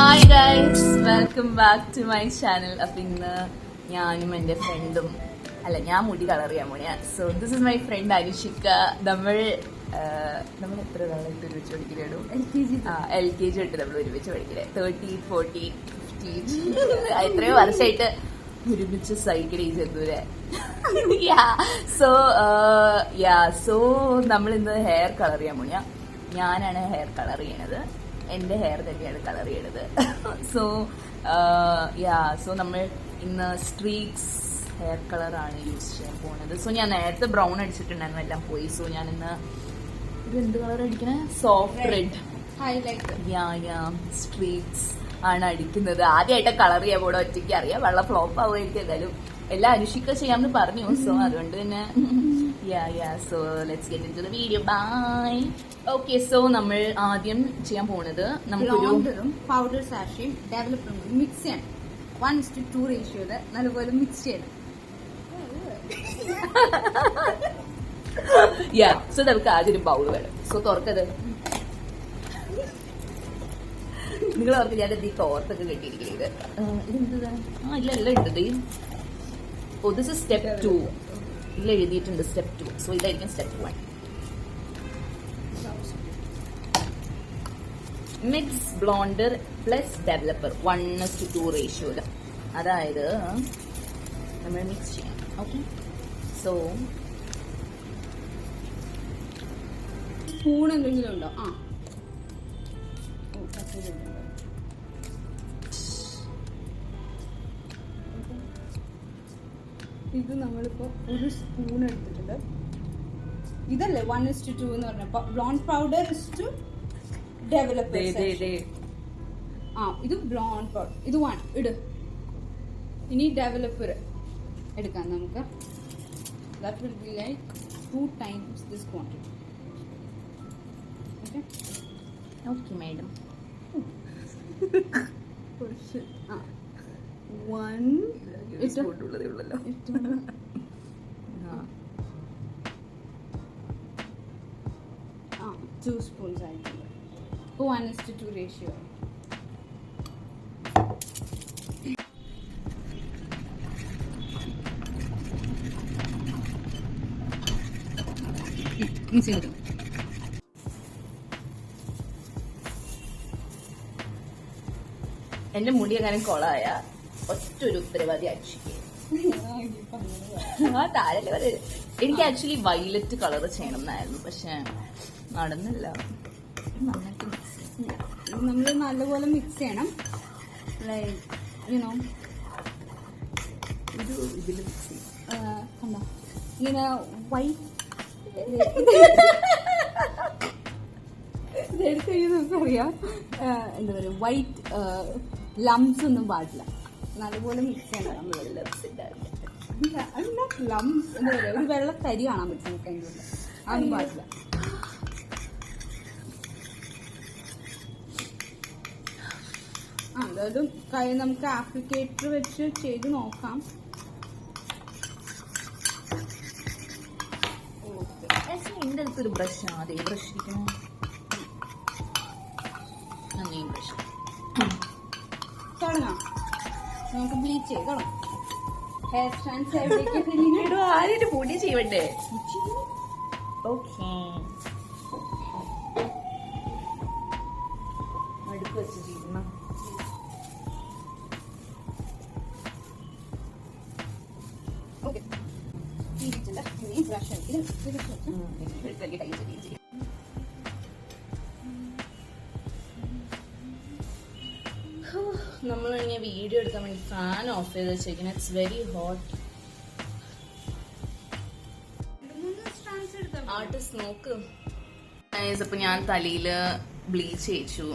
Hi guys, welcome back to my channel. അപ്പം ഇന്ന് ഞാനും എൻ്റെ ഫ്രണ്ടും ഞാൻ മുടി കളർ ചെയ്യാൻ പോണിയാ. So this is my friend Anushika. നമ്മൾ എത്ര കാലമായിട്ട് ഒരുമിച്ച് പഠിക്കലും LKG തൊട്ട് നമ്മൾ ഒരുമിച്ച് പഠിക്കലേ 13, 14, 15 എത്രയോ വർഷമായിട്ട് ഒരുമിച്ച് സൈക്കിൾ ചെയ്തൂരെ. സോ നമ്മൾ ഇന്ന് ഹെയർ കളർ ചെയ്യാൻ പോണിയാ. ഞാനാണ് ഹെയർ കളർ ചെയ്യണത്, എൻ്റെ ഹെയർ തന്നെയാണ് കളർ ചെയ്യണത്. സോ നമ്മൾ ഇന്ന് സ്ട്രീക്സ് ഹെയർ കളറാണ് യൂസ് ചെയ്യാൻ പോകുന്നത്. സോ ഞാൻ നേരത്തെ ബ്രൗൺ അടിച്ചിട്ടുണ്ടായിരുന്നു, എല്ലാം പോയി. സോ ഞാൻ ഇന്ന് ഇത് എന്ത് കളർ അടിക്കണേ? സോഫ്റ്റ് റെഡ് ഹൈലൈറ്റ് സ്ട്രീക്സ് ആണ് അടിക്കുന്നത്. ആദ്യമായിട്ട് കളർ ചെയ്യാൻ കൂടെ ഒറ്റയ്ക്ക് അറിയാം, വെള്ളം ഫ്ലോപ്പ് ആവുമായിരിക്കും. എന്തായാലും എല്ലാം അനുഷിക്ക ചെയ്യാമെന്ന് പറഞ്ഞു. സോ അതുകൊണ്ട് തന്നെ so let's get into the video. Bye. Okay, so നമ്മൾ ആദ്യം ചെയ്യാൻ പോകുന്നത് നമുക്കൊരു പൗഡർ സാഷയും ഡെവലപ്പറും മിക്സ് ചെയ്യണം. 1:2 റേഷ്യോയിൽ നല്ലപോലെ മിക്സ് ചെയ്യണം. സോ നമുക്ക് ആദ്യം ഒരു ബൗൾ വേണം. സോ തുറക്കത് നിങ്ങൾ ഓർക്ക് ഞാൻ ഈ തോർത്തൊക്കെ കെട്ടിയിരിക്കുന്നത് ഇതെന്താ? ഇല്ല എല്ലാം ഇട്ടത്. Oh this is step 2. ഇതിൽ എഴുതിയിട്ടുണ്ട് സ്റ്റെപ്പ് 2. സോ ഇതായിരിക്കും step 1. Mix blonder plus developer 1:2 റേഷ്യോയില്. അതായത് നമ്മൾ മിക്സ് ചെയ്യണം. ഓക്കെ, സോ സ്പൂൺ എന്തെങ്കിലും ഉണ്ടോ? ഇത് നമ്മളിപ്പോ ഒരു സ്പൂൺ എടുത്തിട്ടുണ്ട്. ഇതല്ലേ 1:2 എന്ന് പറഞ്ഞപ്പോ ബ്ലോണ്ട് പൗഡർ ടു ഡെവലപ്പർ. ഇത് ബ്ലോണ്ട് പൗഡർ, ഇത് 1 ഇട്. ഇനി ഡെവലപ്പർ എടുക്കാം നമുക്ക്. That will be like 2 times this quantity. Okay? Okay, madam. 1 2 spoons ആയിട്ടുണ്ട്. 1:2 റേഷ്യോ. എന്റെ മുടി അങ്ങനെ കൊളായ ഒറ്റൊരു ഉത്തരവാദി അടിച്ചിരിക്കും. താഴെ എനിക്ക് ആക്ച്വലി വയലറ്റ് കളർ ചെയ്യണം എന്നായിരുന്നു, പക്ഷെ നടന്നില്ല. നന്നായിട്ട് നമ്മൾ നല്ലപോലെ മിക്സ് ചെയ്യണം. ലൈക്ക് യുനോ ഇതിൽ മിക്സ് ചെയ്യും. കണ്ടോ ഇങ്ങനെ വൈറ്റ് നമുക്കറിയാം. എന്താ പറയുക, വൈറ്റ് ലംസ് ഒന്നും പാടില്ല. നല്ലപോലെ മിക്സ് ചെയ്യണം. ലംസ് എന്താ പറയുക, ഒരു വെള്ള തരി കാണാൻ പറ്റും നമുക്ക് അതിൻ്റെ ഉള്ളിൽ. അതൊന്നും പാടില്ല. എന്തായാലും കൈ നമുക്ക് ആപ്ലിക്കേറ്റർ വെച്ച് ചെയ്ത് നോക്കാം. എന്റെ അടുത്തൊരു ബ്രഷ് ആണ്, അതേ ബ്രഷ് ഇരിക്കണം. ബ്രഷ് തുടങ്ങാം. നമുക്ക് ബ്ലീച്ച് ചെയ്തോളാം. ഹെയർ സ്ട്രാൻഡ്സ് ആദ്യമായിട്ട് പൊടി ചെയ്യണ്ടേ? ഓക്കെ, അടുപ്പ് വെച്ച് ചെയ്യണം. ഓക്കെ, ബ്രഷ് കൈ ചെയ്യും. നമ്മൾ ഇനി വീഡിയോ എടുക്കാൻ വേണ്ടി ഫാൻ ഓഫ് ചെയ്ത് വെച്ചേക്കുന്നത്. It's very hot. ആർട്ടിസ്റ്റ് നോക്ക്. അപ്പൊ ഞാൻ തലയില് ബ്ലീച്ച് ചെയ്യിച്ചു.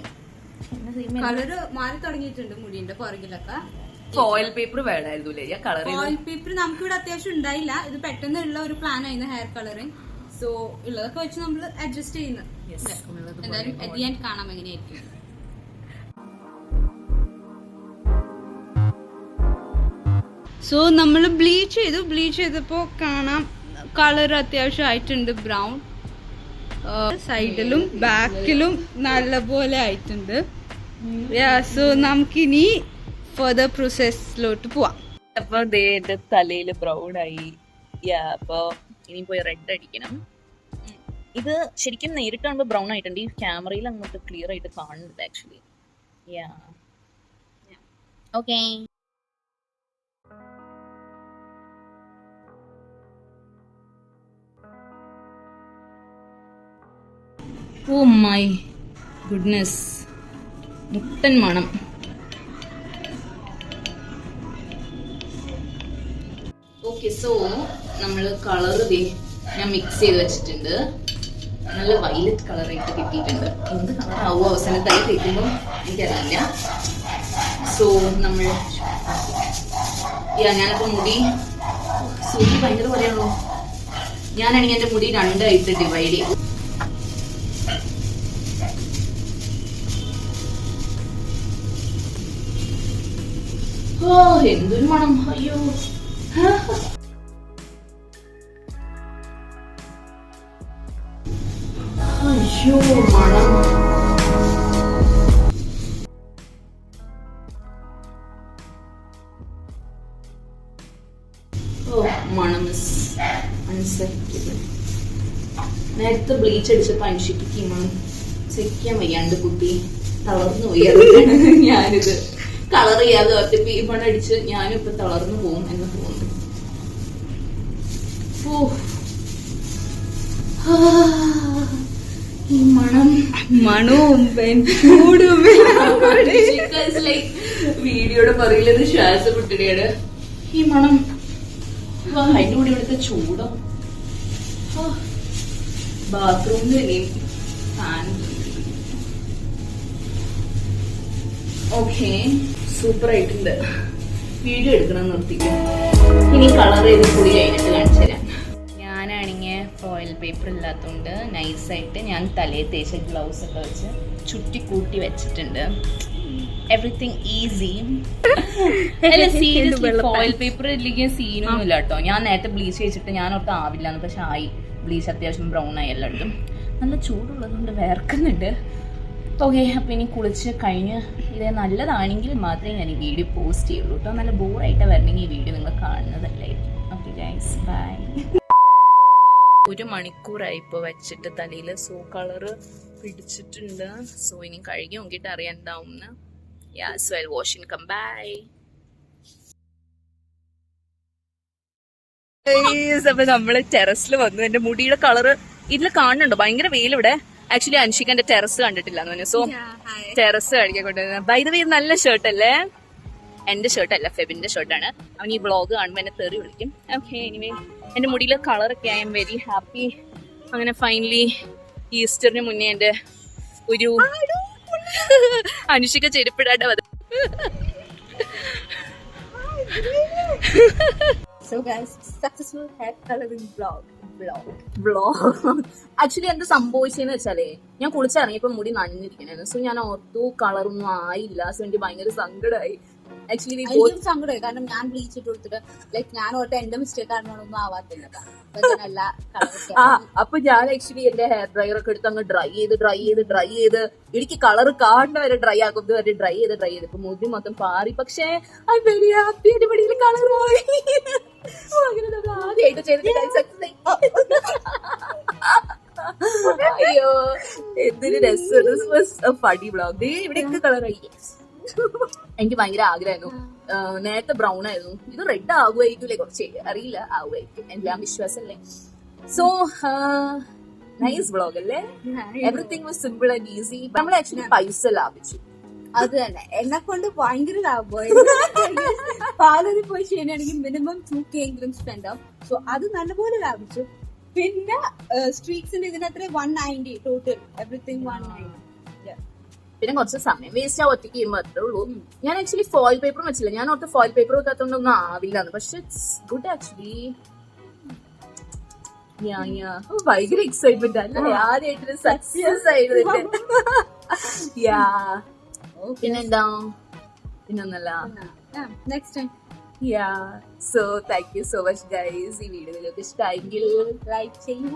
കളറ് മാറി തുടങ്ങിയിട്ടുണ്ട് മുടിന്റെ പുറകിലൊക്കെ. ഫോയിൽ പേപ്പർ വേണമായിരുന്നു. ഫോയിൽ പേപ്പർ നമുക്കിവിടെ അത്യാവശ്യം ഉണ്ടായില്ല. ഇത് പെട്ടെന്നുള്ള ഒരു പ്ലാൻ ആയിരുന്നു ഹെയർ കളറിങ്. സോ ഉള്ളതൊക്കെ വെച്ച് നമ്മൾ അഡ്ജസ്റ്റ് ചെയ്യുന്നത്. എന്തായാലും അറ്റ് ദി എൻഡ് കാണാം എങ്ങനെയായിരിക്കും. സോ നമ്മൾ ബ്ലീച്ച് ചെയ്തപ്പോൾ കാണാം കളർ അത്യാവശ്യം ആയിട്ടുണ്ട്. ബ്രൗൺ സൈഡിലും ബാക്കിലും നല്ലപോലെ ആയിട്ടുണ്ട്. സോ നമുക്കിനി ഫർദർ പ്രോസസ്സിലോട്ട് പോവാം. അപ്പൊ എന്റെ തലയില് ബ്രൗൺ ആയി. അപ്പൊ ഇനി പോയി റെഡ് അടിക്കണം. ഇത് ശരിക്കും നേരിട്ട് കാണുമ്പോൾ ബ്രൗൺ ആയിട്ടുണ്ട്. ഈ ക്യാമറയിൽ അങ്ങോട്ട് ക്ലിയർ ആയിട്ട് കാണുന്നില്ല actually. Okay. Oh my goodness, മുട്ടൻ മണം. ഓക്കെ, സോ നമ്മൾ കളർ ഞാൻ മിക്സ് ചെയ്ത് വെച്ചിട്ടുണ്ട്. നല്ല വയലറ്റ് കളറായിട്ട് കിട്ടിയിട്ടുണ്ട്. എന്ത് കളറാവോ അവസാനത്തായി തേക്കുമ്പോൾ എനിക്കറിയില്ല. സോ നമ്മൾ ഞാനിപ്പോൾ മുടി സൂചി ഭയങ്കര പോലെയാണല്ലോ. ഞാനാണെങ്കിൽ എൻ്റെ മുടി രണ്ടായിട്ട് ഡിവൈഡ് ചെയ്തു. ഓ എന്തൊരു മണം, അയ്യോ. അയ്യോ മണം. ഓ മണം ഇസ് അൺസെക്റ്റബിൾ. നേരത്തെ ബ്ലീച്ച് അടിച്ചപ്പോ അൻഷിക്ക് മണം സഹിക്കാൻ വയ്യാണ്ട് കുട്ടി തളർന്നു പോയി. ഞാനിത് കളർ ചെയ്യാതെ ഒറ്റ മണം അടിച്ച് ഞാനും ഇപ്പൊ തളർന്നു പോകും എന്ന് തോന്നുന്നു. ഈ മണവും വീഡിയോയുടെ പറയില്ലത് ശ്വാസമുട്ടിയാണ്. ഈ മണം അതിന്റെ കൂടെ ഇവിടുത്തെ ചൂടോ. ബാത്റൂമിൽ ഇനിയും ഫാൻ. ഓക്കെ, സൂപ്പർ ആയിട്ടുണ്ട്. വീഡിയോ എടുക്കണം നിർത്തിക്കും. ഇനി കളർ ചെയ്ത് കൂടി കഴിഞ്ഞിട്ട് കാണിച്ചു തരാം. ഞാനാണെങ്കിൽ ഫോയിൽ പേപ്പർ ഇല്ലാത്തതുകൊണ്ട് നൈസായിട്ട് ഞാൻ തലയിൽ തേച്ച ഗ്ലൗസ് ഒക്കെ വെച്ച് ചുറ്റി കൂട്ടി വെച്ചിട്ടുണ്ട്. Everything easy. അല്ല സീരിയസ്ലി ഫോയിൽ പേപ്പർ ഇല്ലെങ്കിൽ സീനൊന്നും ഇല്ല കേട്ടോ. ഞാൻ നേരത്തെ ബ്ലീച്ച് ചെയ്തിട്ട് ഞാൻ ഓർത്ത് ആവില്ലാന്ന്, പക്ഷെ ആയി. ബ്ലീച്ച് അത്യാവശ്യം ബ്രൗൺ ആയി എല്ലായിടത്തും. നല്ല ചൂടുള്ളത് കൊണ്ട് വേർക്കുന്നുണ്ട്. ഓക്കെ, അപ്പം ഇനി കുളിച്ച് കഴിഞ്ഞ് ഇത് നല്ലതാണെങ്കിൽ മാത്രമേ ഞാൻ ഈ വീഡിയോ പോസ്റ്റ് ചെയ്യുള്ളൂ കേട്ടോ. നല്ല ബോറായിട്ട് വരണമെങ്കിൽ ഈ വീഡിയോ നിങ്ങൾ കാണുന്നതല്ലായിരിക്കും. Okay guys, by. 1 മണിക്കൂറായി ഇപ്പോൾ വെച്ചിട്ട് തലയിൽ. സോ കളറ് പിടിച്ചിട്ടുണ്ട്. സോ ഇനി കഴുകി നോക്കിയിട്ട് അറിയാൻ ഉണ്ടാവുമെന്ന്. So I wash and come by. അപ്പൊ നമ്മള് ടെറസിൽ വന്നു. എന്റെ മുടിയുടെ കളറ് ഇതിൽ കാണുന്നുണ്ടോ? ഭയങ്കര വെയിലിവിടെ. ആക്ച്വലി അൻഷിക്ക് എന്റെ ടെറസ് കണ്ടിട്ടില്ല എന്ന് പറഞ്ഞു. സോ ടെറസ് കാണിക്കാൻ കൊണ്ടുവരുന്നത്. ബൈ ദ വേ നല്ല ഷർട്ട് അല്ലേ? എന്റെ ഷർട്ട് അല്ല, ഫെബിന്റെ ഷർട്ടാണ്. അവൻ ഈ വ്ളോഗ് കാണുമ്പോൾ എന്നെ തെറി വിളിക്കും. ഓക്കെ, എനിവേ എന്റെ മുടിയിലെ കളറൊക്കെ ഐ എം വെരി ഹാപ്പി. അങ്ങനെ ഫൈനലി ഈസ്റ്ററിന് മുന്നേ എന്റെ ഒരു അനുഷിക ചെരുപ്പിടാണ്ട് വന്നു. So guys, successful hair coloring vlog. Actually എന്ത് സംഭവിച്ചെന്ന് വെച്ചാലേ, ഞാൻ കുളിച്ചിറങ്ങിയപ്പോ മുടി നനഞ്ഞിരിക്കണായിരുന്നു. സോ ഞാൻ ഓർത്തു കളറൊന്നും ആയില്ല. സോ എനിക്ക് ഭയങ്കര സങ്കടമായി. ആക്ച്വലി സങ്കടമായി, കാരണം ഞാൻ ബ്ലീച്ച് ഇട്ട് കൊടുത്തിട്ട് ലൈക്ക് ഞാൻ ഓർത്ത് എന്റെ മിസ്റ്റേക്ക് ആണെന്നൊന്നും ആവാത്തില്ല. അപ്പൊ ഞാൻ ആക്ച്വലി എന്റെ ഹെയർ ഡ്രയർ ഒക്കെ എടുത്ത് അങ്ങ് ഡ്രൈ ചെയ്ത് എനിക്ക് കളർ കാണുന്ന വരെ ഡ്രൈ ആക്കുന്നത് വരെ ഡ്രൈ ചെയ്ത് ഇപ്പൊ മുടി മൊത്തം പാറി. പക്ഷേ ഐ എം വെരി ഹാപ്പി. എന്റെ മുടിയിൽ കളർ പോയി. അങ്ങനെ നമ്മൾ ആദ്യമായിട്ട് ചെയ്തിട്ട് അയ്യോ എന്തൊരു രസം. Funny vlog. ഇവിടെയൊക്കെ കളറായി. എനിക്ക് ഭയങ്കര ആഗ്രഹമായിരുന്നു. നേരത്തെ ബ്രൗൺ ആയിരുന്നു. ഇത് റെഡ് ആകുമായിരിക്കും കുറച്ച്, അറിയില്ല, ആവുമായിരിക്കും. എല്ലാം വിശ്വാസമല്ലേ. സോ നൈസ് വ്ളോഗ് അല്ലേ? Everything was simple and easy. നമ്മൾ ആക്ച്വലി പൈസ ലാഭിച്ചു. അത് തന്നെ എന്നെ കൊണ്ട് ഭയങ്കര ലാഭമായി. പാലൂരിൽ പോയി ചെയ്യുകയാണെങ്കിൽ മിനിമം 2K എങ്കിലും സ്പെൻഡ് ആവും. സോ അത് നല്ലപോലെ ലാഭിച്ചു. പിന്നെ സ്ട്രീക്സിന്റെ ഇതിനത്ര 190 ടോട്ടൽ, എവറിത്തിങ് 190. പിന്നെ കുറച്ച് സമയം വേസ്റ്റ് ആവും ഒറ്റയ്ക്ക് ചെയ്യുമ്പോൾ, അത്രേ ഉള്ളൂ. ഞാൻ ആക്ച്വലി ഫോയിൽ പേപ്പറും വെച്ചില്ല. ഞാൻ ഓർത്ത് ഫോയിൽ പേപ്പർ വെക്കാത്തോണ്ടൊന്നും ആവില്ലാന്ന്. പക്ഷെ ഇറ്റ്സ് ഗുഡ് ആക്ച്വലി. ഭയങ്കര എക്സൈറ്റ്മെന്റ് അല്ലേ? ആദ്യമായിട്ടൊരു സക്സസ് ആയിരുന്നു. പിന്നെന്താ, പിന്നൊന്നല്ല. Next time. So thank you so much guys. ഈ വീഡിയോ നിങ്ങൾക്ക് ഇഷ്ടമായെങ്കിൽ ലൈക്ക് ചെയ്യൂ,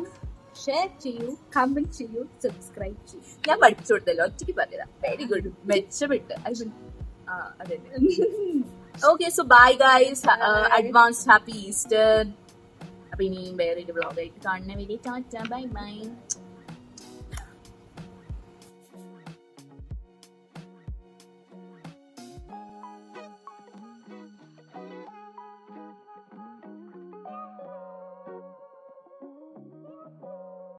ഷെയർ ചെയ്യൂ, കമന്റ് ചെയ്യൂ, സബ്സ്ക്രൈബ് ചെയ്യൂ. ഞാൻ പഠിച്ചു കൊടുത്തല്ലോ, ഒറ്റയ്ക്ക് പറഞ്ഞതാ. വെരി ഗുഡ്, മെച്ചപ്പെട്ട്. അതെ. Okay, so bye guys, advance happy Easter. അപ്പൊ ഇനിയും വേറെ ഒരു വ്ളോഗായിട്ട് കാണുന്ന വരെ ടാറ്റ, ബൈ ബൈ.